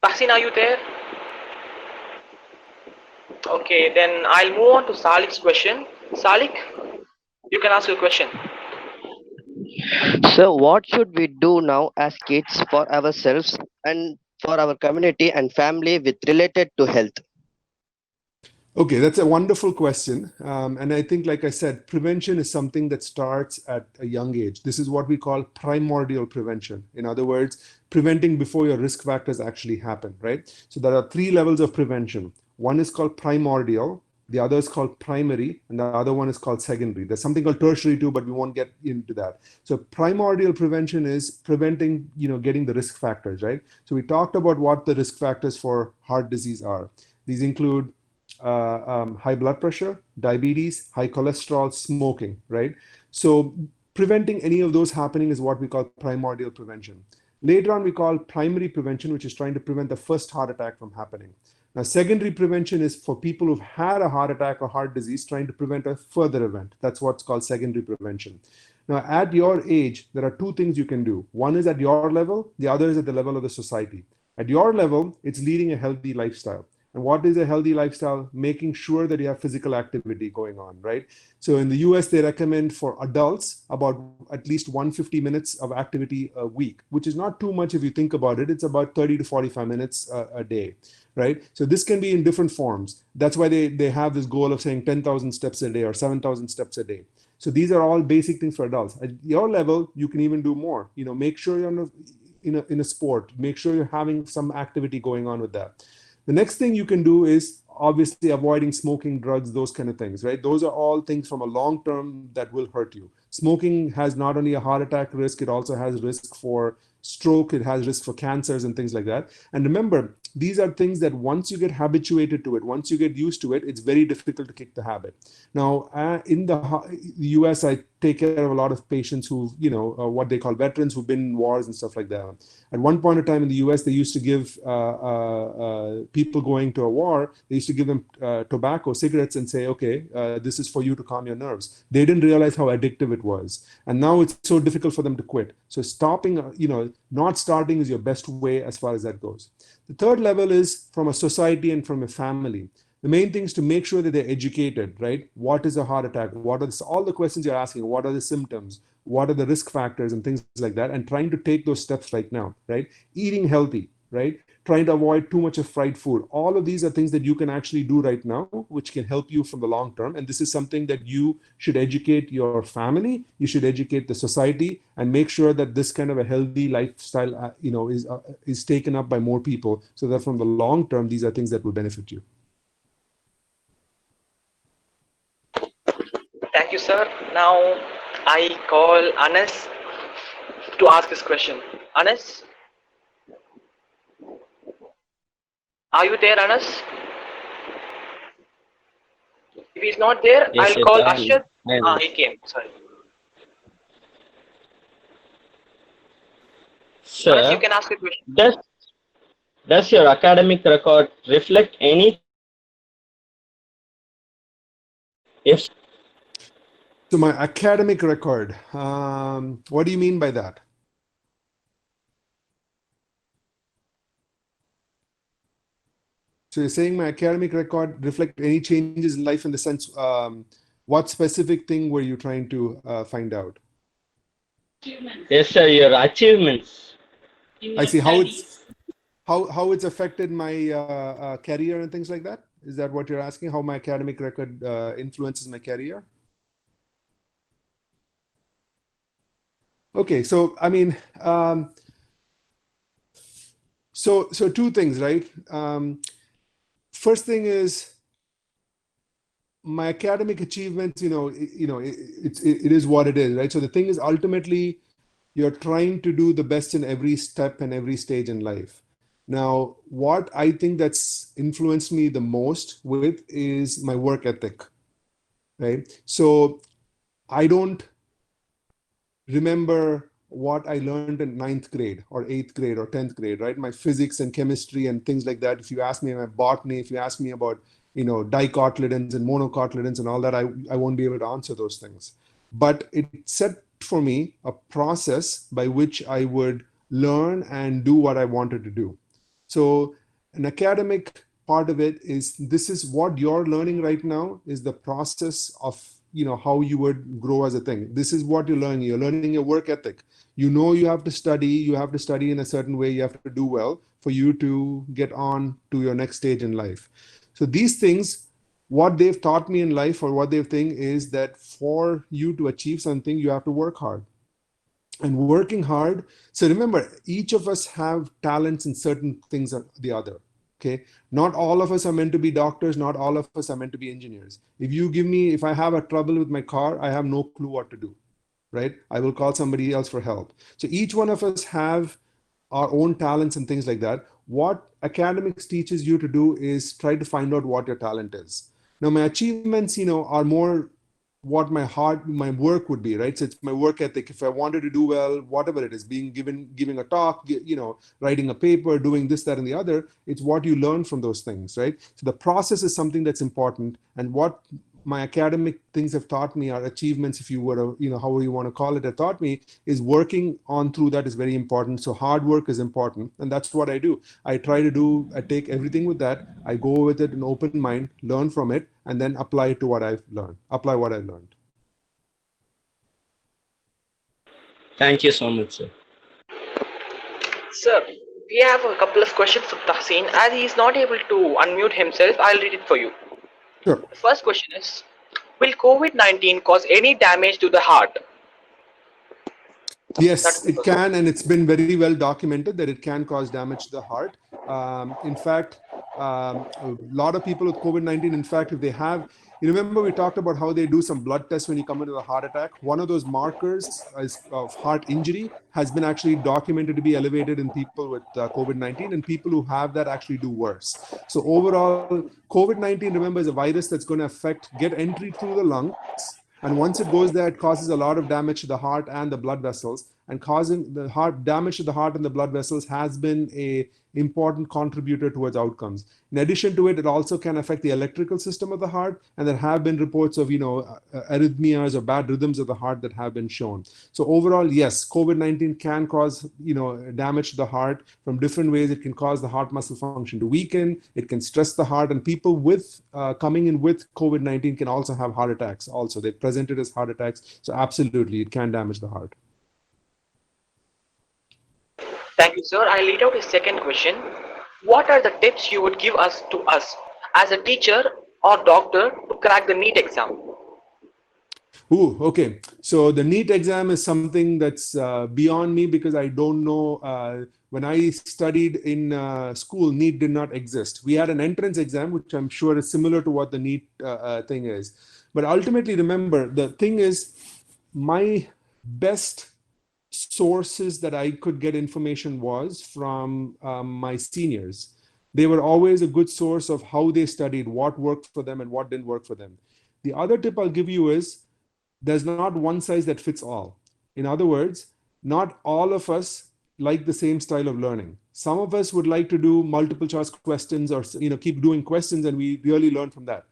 Tahseen, are you there? Okay, then I'll move on to Salik's question. Salik, you can ask your question. So, what should we do now as kids for ourselves and for our community and family with related to health? Okay, that's a wonderful question. And I think, like I said, prevention is something that starts at a young age. This is what we call primordial prevention. In other words, preventing before your risk factors actually happen, right? So there are three levels of prevention. One is called primordial, the other is called primary, and the other one is called secondary. There's something called tertiary too, but we won't get into that. So primordial prevention is preventing, getting the risk factors, right? So we talked about what the risk factors for heart disease are. These include high blood pressure, diabetes, high cholesterol, smoking, right? So preventing any of those happening is what we call primordial prevention. Later on, we call primary prevention, which is trying to prevent the first heart attack from happening. Now, secondary prevention is for people who've had a heart attack or heart disease, trying to prevent a further event. That's what's called secondary prevention. Now, at your age, there are two things you can do. One is at your level, the other is at the level of the society. At your level, it's leading a healthy lifestyle. And what is a healthy lifestyle? Making sure that you have physical activity going on, right? So in the US, they recommend for adults about at least 150 minutes of activity a week, which is not too much if you think about it. It's about 30 to 45 minutes a day, right? So this can be in different forms. That's why they have this goal of saying 10,000 steps a day or 7,000 steps a day. So these are all basic things for adults. At your level, you can even do more. Make sure you're in a sport. Make sure you're having some activity going on with that. The next thing you can do is obviously avoiding smoking, drugs, those kind of things, right? Those are all things from a long term that will hurt you. Smoking has not only a heart attack risk, it also has risk for stroke, it has risk for cancers and things like that. And remember, these are things that once you get habituated to it, once you get used to it, it's very difficult to kick the habit. Now, in the US, I take care of a lot of patients who, what they call veterans who've been in wars and stuff like that. At one point in time in the US, they used to give people going to a war, they used to give them tobacco, cigarettes, and say, okay, this is for you to calm your nerves. They didn't realize how addictive it was. And now it's so difficult for them to quit. So stopping, not starting is your best way as far as that goes. The third level is from a society and from a family. The main thing is to make sure that they're educated, right? What is a heart attack? What are all the questions you're asking? What are the symptoms? What are the risk factors and things like that? And trying to take those steps right now, right? Eating healthy, right? Trying to avoid too much of fried food. All of these are things that you can actually do right now, which can help you from the long term. And this is something that you should educate your family, you should educate the society, and make sure that this kind of a healthy lifestyle, is taken up by more people, so that from the long term, these are things that will benefit you. Thank you, sir. Now I call Anas to ask this question. Anas, are you there, Anas? If he's not there, Yes, I'll yes, call I Ashad. am. He came. Sorry. Anas, you Sir, can ask a question. does your academic record reflect any? If So my academic record, what do you mean by that? So you're saying my academic record reflect any changes in life in the sense, what specific thing were you trying to find out? yes, sir, your achievements. I see how it's affected my career and things like that. Is that what you're asking? How my academic record influences my career? Okay, so I mean, so two things, right? First thing is my academic achievements. It is what it is, right? So the thing is, ultimately, you're trying to do the best in every step and every stage in life. Now, what I think that's influenced me the most with is my work ethic, right? So I don't remember what I learned in 9th grade or 8th grade or 10th grade, right? My physics and chemistry and things like that. If you ask me about botany, if you ask me about, dicotyledons and monocotyledons and all that, I won't be able to answer those things. But it set for me a process by which I would learn and do what I wanted to do. So an academic part of it is, this is what you're learning right now, is the process of how you would grow as a thing. This is what you're learning your work ethic. You have to study in a certain way, you have to do well for you to get on to your next stage in life. So these things what they've taught me in life, or what they've think, is that for you to achieve something, you have to work hard. And working hard, so remember, each of us have talents in certain things or the other. Okay, not all of us are meant to be doctors, not all of us are meant to be engineers. If I have a trouble with my car, I have no clue what to do, right? I will call somebody else for help. So each one of us have our own talents and things like that. What academics teaches you to do is try to find out what your talent is. Now, my achievements, are more what my work would be, right? So it's my work ethic. If I wanted to do well, whatever it is, giving a talk, writing a paper, doing this, that, and the other, it's what you learn from those things, right? So the process is something that's important. And what my academic things have taught me, are achievements, if you were to, however you want to call it, have taught me, is working on through that is very important. So hard work is important, and that's what I do. I take everything with that, I go with it in open mind, learn from it, and then apply what I've learned. Thank you so much, sir. Sir, we have a couple of questions for Tahsin. As he is not able to unmute himself, I'll read it for you. Sure. The first question is, will COVID-19 cause any damage to the heart? Yes, it can, and it's been very well documented that it can cause damage to the heart. In fact, a lot of people with COVID-19, in fact, if they have, you remember we talked about how they do some blood tests when you come into a heart attack. One of those markers of heart injury has been actually documented to be elevated in people with COVID-19, and people who have that actually do worse. So overall, COVID-19, remember, is a virus that's going to get entry through the lungs. And once it goes there, it causes a lot of damage to the heart and the blood vessels. And causing damage to the heart and the blood vessels has been a important contributor towards outcomes. In addition to it, it also can affect the electrical system of the heart. And there have been reports of, arrhythmias or bad rhythms of the heart that have been shown. So overall, yes, COVID-19 can cause, damage to the heart from different ways. It can cause the heart muscle function to weaken. It can stress the heart, and people with coming in with COVID-19 can also have heart attacks. Also, they presented as heart attacks. So absolutely, it can damage the heart. Thank you, sir. I'll read out a second question. What are the tips you would give us as a teacher or doctor to crack the NEET exam? Ooh, okay. So the NEET exam is something that's beyond me, because I don't know. When I studied in school, NEET did not exist. We had an entrance exam, which I'm sure is similar to what the NEET thing is. But ultimately, remember, the thing is, my best sources that I could get information was from my seniors. They were always a good source of how they studied, what worked for them and what didn't work for them. The other tip I'll give you is, there's not one size that fits all. In other words, not all of us like the same style of learning. Some of us would like to do multiple choice questions, or keep doing questions, and we really learn from that.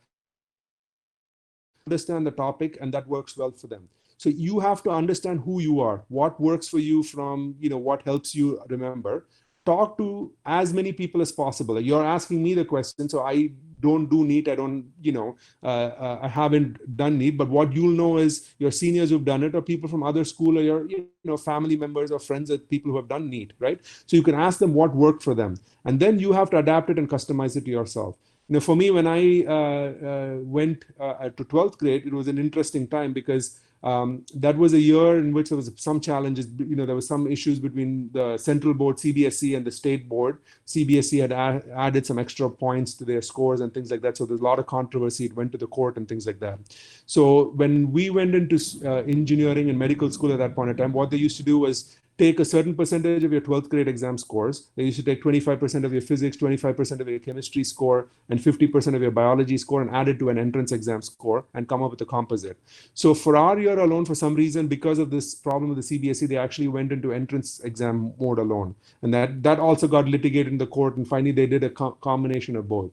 Understand the topic, and that works well for them. So you have to understand who you are, what works for you, from what helps you remember. Talk to as many people as possible. You're asking me the question, so I don't do NEET. I haven't done NEET, but what you'll know is your seniors who've done it, or people from other school, or your family members or friends of people who have done NEET, right? So you can ask them what worked for them, and then you have to adapt it and customize it to yourself. For me, when I went to 12th grade, it was an interesting time, because that was a year in which there was some challenges. There was some issues between the central board, CBSE, and the state board. CBSE had added some extra points to their scores and things like that. So there's a lot of controversy. It went to the court and things like that. So when we went into engineering and medical school at that point in time, what they used to do was take a certain percentage of your 12th grade exam scores. They used to take 25% of your physics, 25% of your chemistry score, and 50% of your biology score, and add it to an entrance exam score and come up with a composite. So for our year alone, for some reason, because of this problem with the CBSE, they actually went into entrance exam mode alone. And that also got litigated in the court, and finally they did a combination of both.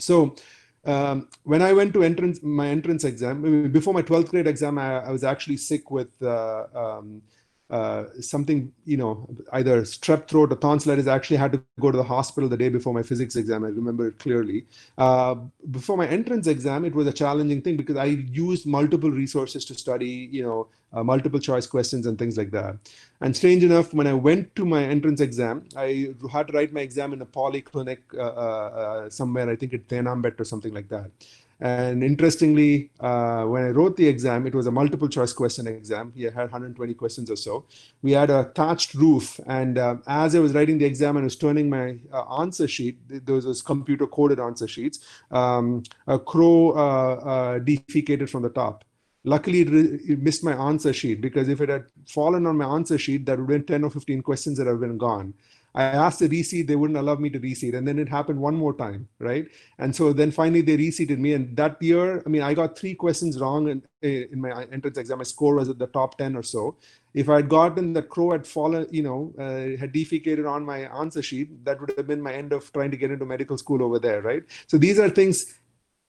So when I went to my entrance exam, before my 12th grade exam, I was actually sick with something, either strep throat or tonsillitis. I actually had to go to the hospital the day before my physics exam. I remember it clearly. Before my entrance exam, it was a challenging thing, because I used multiple resources to study, multiple choice questions and things like that. And strange enough, when I went to my entrance exam, I had to write my exam in a polyclinic somewhere, I think at Tenambet or something like that. And interestingly, when I wrote the exam, it was a multiple choice question exam. We had 120 questions or so. We had a thatched roof. And as I was writing the exam and I was turning my answer sheet, there was this computer coded answer sheets, a crow defecated from the top. Luckily, it missed my answer sheet, because if it had fallen on my answer sheet, that would have been 10 or 15 questions that have been gone. I asked to reseat, they wouldn't allow me to reseat. And then it happened one more time, right? And so then finally they reseated me. And that year, I mean, I got 3 questions wrong in my entrance exam. My score was at the top 10 or so. If I had gotten that crow had fallen, had defecated on my answer sheet, that would have been my end of trying to get into medical school over there, right? So these are things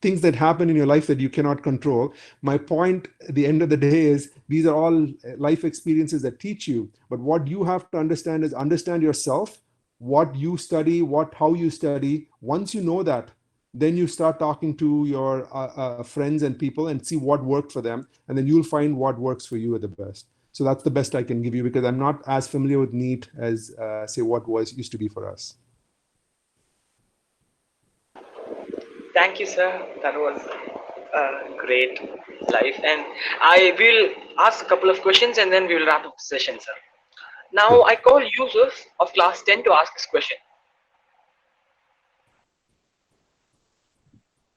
that happen in your life that you cannot control. My point at the end of the day is these are all life experiences that teach you. But what you have to understand is understand yourself, what you study, how you study. Once you know that, then you start talking to your friends and people and see what worked for them. And then you'll find what works for you at the best. So that's the best I can give you, because I'm not as familiar with NEET as say what used to be for us. Thank you, sir. That was a great life. And I will ask a couple of questions and then we will wrap up the session, sir. Now I call Yusuf of class 10 to ask this question.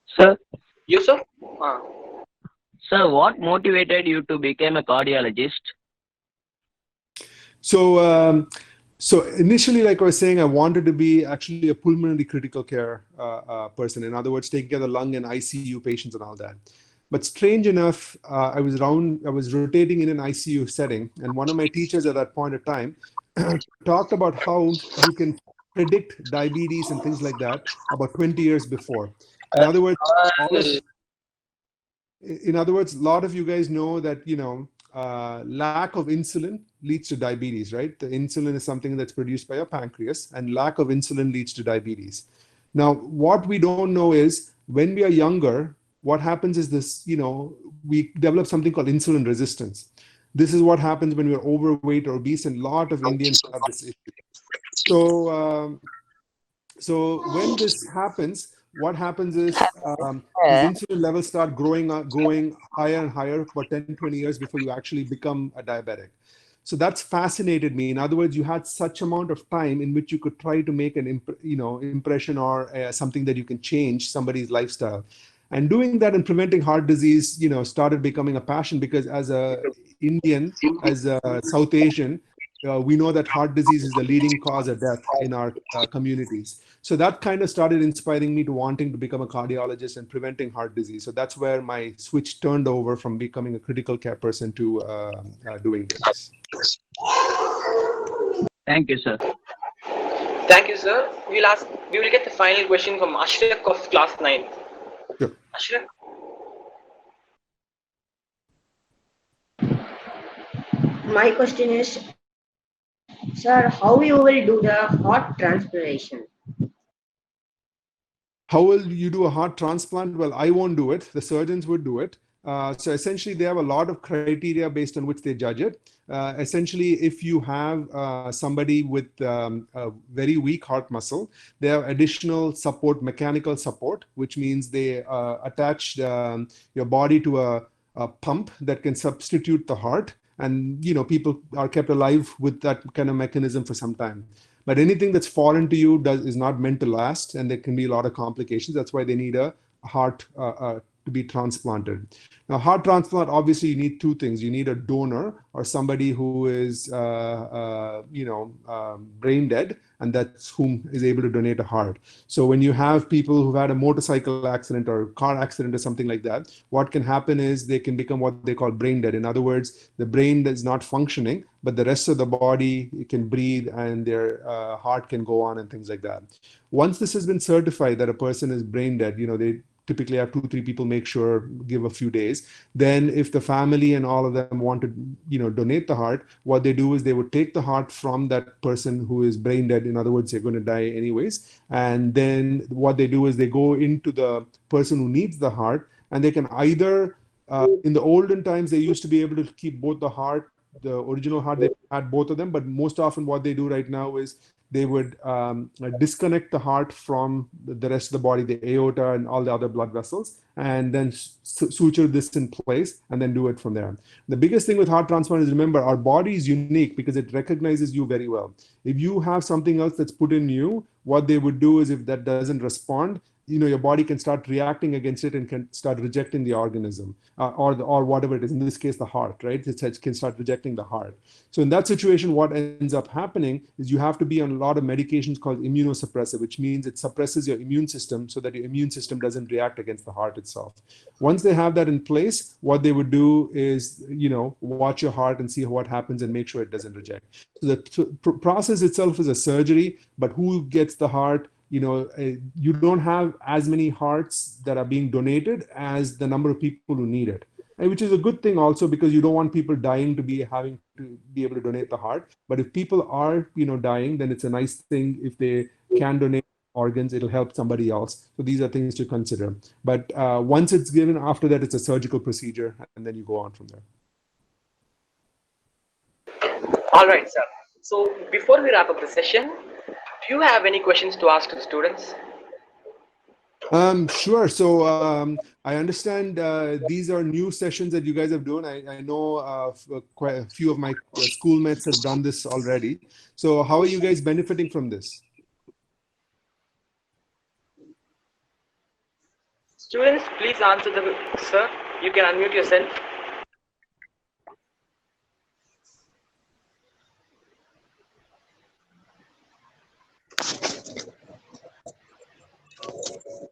Sir, Yusuf? sir, what motivated you to become a cardiologist? So initially, like I was saying, I wanted to be actually a pulmonary critical care person. In other words, taking care of the lung and ICU patients and all that. But strange enough, I was rotating in an ICU setting, and one of my teachers at that point of time talked about how you can predict diabetes and things like that about 20 years before. In other words, a lot of you guys know that lack of insulin leads to diabetes, right? The insulin is something that's produced by your pancreas, and lack of insulin leads to diabetes. Now, what we don't know is when we are younger, what happens is this, we develop something called insulin resistance. This is what happens when we're overweight or obese, and a lot of Indians have this issue. So when this happens, what happens is these insulin levels start growing higher and higher for 10, 20 years before you actually become a diabetic. So that's fascinated me. In other words, you had such amount of time in which you could try to make an impression or something that you can change somebody's lifestyle. And doing that and preventing heart disease, started becoming a passion, because as a Indian, as a South Asian, we know that heart disease is the leading cause of death in our communities. So that kind of started inspiring me to wanting to become a cardiologist and preventing heart disease. So that's where my switch turned over from becoming a critical care person to doing this. Thank you, sir. Thank you, sir. We will get the final question from Ashraf of class 9. Sure. Ashraf? My question is, sir, how you will do the heart transplantation? How will you do a heart transplant? Well, I won't do it. The surgeons would do it. So essentially, they have a lot of criteria based on which they judge it. Essentially, if you have somebody with a very weak heart muscle, they have additional support, mechanical support, which means they attach your body to a pump that can substitute the heart. And people are kept alive with that kind of mechanism for some time. But anything that's foreign to you is not meant to last, and there can be a lot of complications. That's why they need a heart to be transplanted. Now, heart transplant, obviously, you need 2 things. You need a donor, or somebody who is, brain dead, and that's whom is able to donate a heart. So when you have people who've had a motorcycle accident or car accident or something like that, what can happen is they can become what they call brain dead. In other words, the brain is not functioning, but the rest of the body can breathe, and their heart can go on and things like that. Once this has been certified that a person is brain dead, they typically have 2-3 people give a few days. Then if the family and all of them want to donate the heart, what they do is they would take the heart from that person who is brain dead. In other words, they're going to die anyways. And then what they do is they go into the person who needs the heart, and they can either In the olden times, they used to be able to keep both the original heart, they had both of them, but most often what they do right now is they would disconnect the heart from the rest of the body, the aorta and all the other blood vessels, and then suture this in place and then do it from there. The biggest thing with heart transplant is, remember, our body is unique because it recognizes you very well. If you have something else that's put in you, what they would do is, if that doesn't respond, your body can start reacting against it and can start rejecting the organism, or whatever it is. In this case, the heart, right? It can start rejecting the heart. So in that situation, what ends up happening is you have to be on a lot of medications called immunosuppressive, which means it suppresses your immune system so that your immune system doesn't react against the heart itself. Once they have that in place, what they would do is, watch your heart and see what happens and make sure it doesn't reject. So the process itself is a surgery, but who gets the heart? You don't have as many hearts that are being donated as the number of people who need it, which is a good thing also, because you don't want people dying to be having to be able to donate the heart. But if people are, dying, then it's a nice thing. If they can donate organs, it'll help somebody else. So these are things to consider. But once it's given, after that, it's a surgical procedure, and then you go on from there. All right, sir. So before we wrap up the session, do you have any questions to ask to the students? Sure. So I understand these are new sessions that you guys have done. I know quite a few of my schoolmates have done this already. So how are you guys benefiting from this? Students, please answer sir. You can unmute yourself.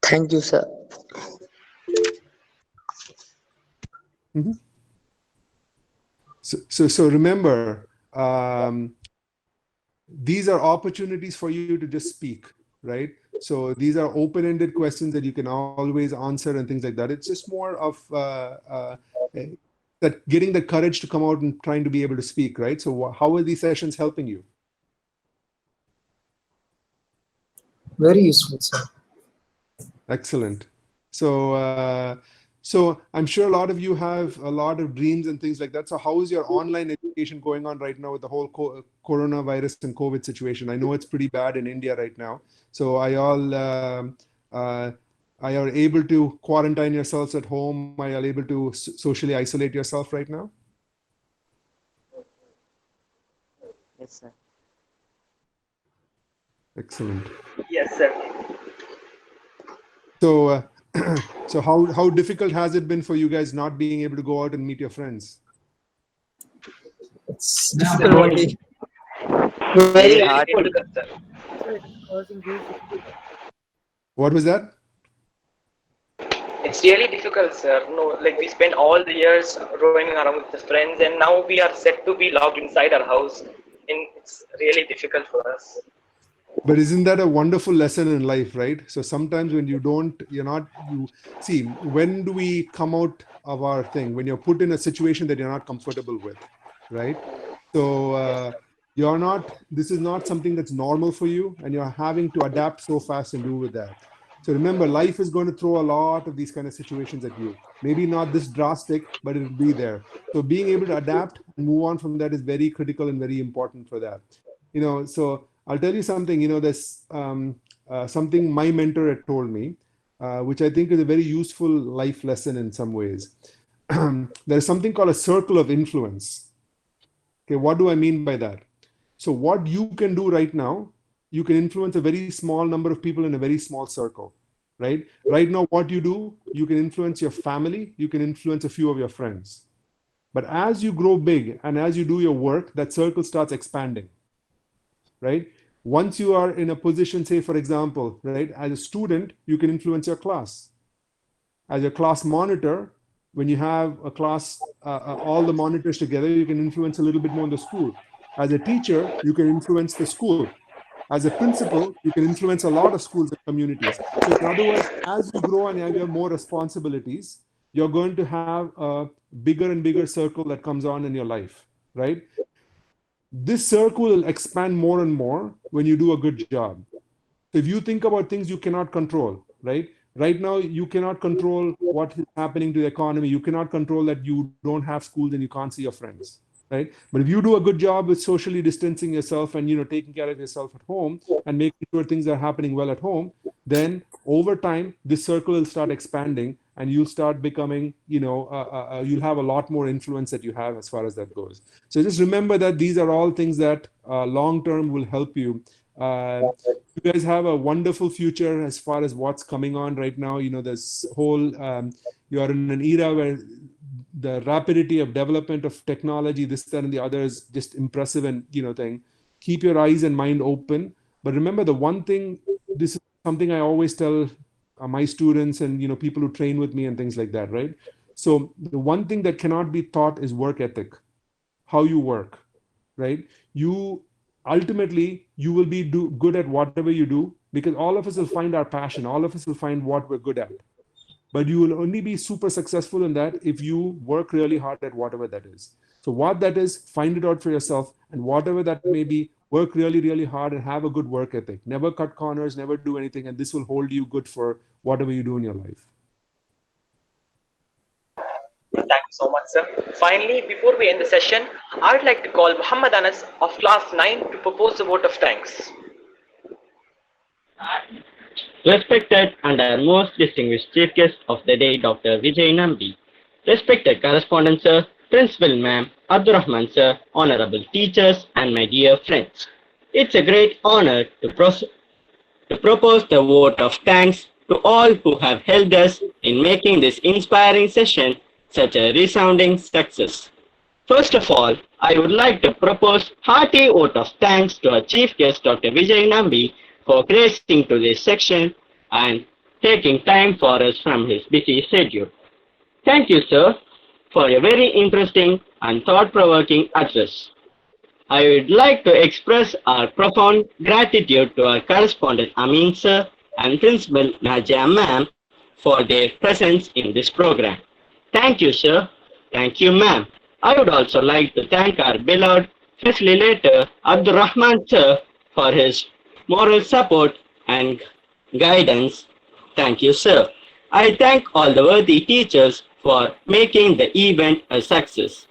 Thank you, sir. Mm-hmm. So remember, these are opportunities for you to just speak, right? So these are open-ended questions that you can always answer and things like that. It's just more of that getting the courage to come out and trying to be able to speak, right? So how are these sessions helping you? Very useful, sir. Excellent. So I'm sure a lot of you have a lot of dreams and things like that. So how is your online education going on right now with the whole coronavirus and COVID situation? I know it's pretty bad in India right now. So are you able to quarantine yourselves at home? Are you able to socially isolate yourself right now? Yes, sir. Excellent. Yes, sir. So, so how difficult has it been for you guys not being able to go out and meet your friends? It's Very hard. What was that? It's really difficult, sir. No, like we spent all the years roaming around with the friends, and now we are set to be locked inside our house, and it's really difficult for us. But isn't that a wonderful lesson in life, right? So sometimes when you see, when do we come out of our thing? When you're put in a situation that you're not comfortable with, right? So this is not something that's normal for you, and you're having to adapt so fast and do with that. So remember, life is going to throw a lot of these kind of situations at you. Maybe not this drastic, but it'll be there. So being able to adapt and move on from that is very critical and very important for that. So I'll tell you something, there's something my mentor had told me, which I think is a very useful life lesson in some ways. There's something called a circle of influence. Okay, what do I mean by that? So what you can do right now, you can influence a very small number of people in a very small circle, right? Right now, what you do, you can influence your family, you can influence a few of your friends. But as you grow big and as you do your work, that circle starts expanding, right? Once you are in a position, say, for example, right, as a student, you can influence your class. As a class monitor, when you have a class, all the monitors together, you can influence a little bit more in the school. As a teacher, you can influence the school. As a principal, you can influence a lot of schools and communities. So in other words, as you grow and have more responsibilities, you're going to have a bigger and bigger circle that comes on in your life, right? This circle will expand more and more when you do a good job. So if you think about things you cannot control, right? Right now, you cannot control what is happening to the economy. You cannot control that you don't have schools and you can't see your friends, right? But if you do a good job with socially distancing yourself and taking care of yourself at home and making sure things are happening well at home, then over time this circle will start expanding and you'll start becoming, you'll have a lot more influence that you have as far as that goes. So just remember that these are all things that long term will help you. You guys have a wonderful future as far as what's coming on right now. This whole you are in an era where the rapidity of development of technology, this, that, and the other is just impressive and thing. Keep your eyes and mind open. But remember the one thing, this is something I always tell my students and people who train with me and things like that, right? So the one thing that cannot be taught is work ethic, how you work, right? You ultimately you will be good at whatever you do, because all of us will find our passion, all of us will find what we're good at. But you will only be super successful in that if you work really hard at whatever that is. So what that is, find it out for yourself, and whatever that may be, work really, really hard and have a good work ethic. Never cut corners, never do anything, and this will hold you good for whatever you do in your life. Thank you so much, sir. Finally, before we end the session, I would like to call Muhammad Anas of class 9 to propose a vote of thanks. Respected and our most distinguished chief guest of the day, Dr. Vijay Nambi. Respected correspondent sir, principal ma'am, Abdurrahman sir, honorable teachers, and my dear friends. It's a great honor to propose the vote of thanks to all who have helped us in making this inspiring session such a resounding success. First of all, I would like to propose hearty vote of thanks to our chief guest, Dr. Vijay Nambi, for gracing to this section and taking time for us from his busy schedule. Thank you, sir, for a very interesting and thought-provoking address. I would like to express our profound gratitude to our correspondent Amin sir and Principal Najia ma'am for their presence in this program. Thank you, sir. Thank you, ma'am. I would also like to thank our beloved facilitator Abdurrahman sir for his moral support and guidance. Thank you, sir. I thank all the worthy teachers for making the event a success.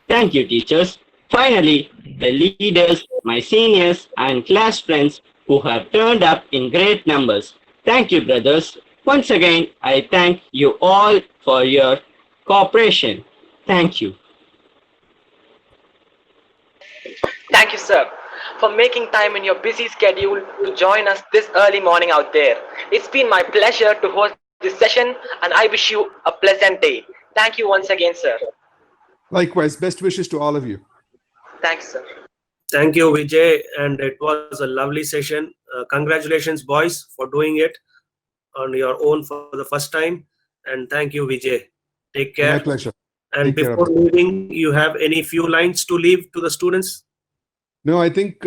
Thank you, teachers. Finally, the leaders, my seniors, and class friends who have turned up in great numbers. Thank you, brothers. Once again, I thank you all for your cooperation. Thank you. Thank you, sir, for making time in your busy schedule to join us this early morning out there. It's been my pleasure to host this session, and I wish you a pleasant day. Thank you once again, sir. Likewise, best wishes to all of you. Thanks, sir. Thank you, Vijay, and it was a lovely session. Congratulations, boys, for doing it on your own for the first time. And thank you, Vijay. Take care. My pleasure. And Take care, before leaving, you have any few lines to leave to the students? No, I think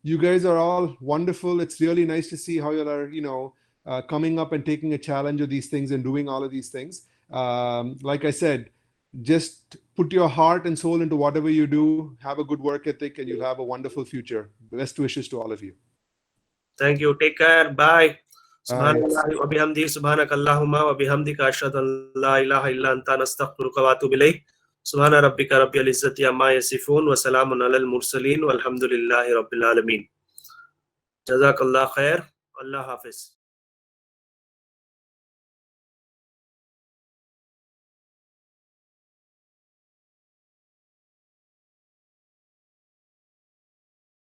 you guys are all wonderful. It's really nice to see how you are, coming up and taking a challenge of these things and doing all of these things. Like I said, just put your heart and soul into whatever you do. Have a good work ethic, and you'll have a wonderful future. Best wishes to all of you. Thank you. Take care. Bye. Subhanallah wa bihamdihi, subhanakallahumma wa bihamdika ashhadu an la ilaha illa anta nastaghfiruka wa atubu ilayk. Subhana rabbika rabbil izzati amma yasifun wa salamun alal mursalin walhamdulillahi rabbil alamin. Jazakallah khair. Allah Hafiz.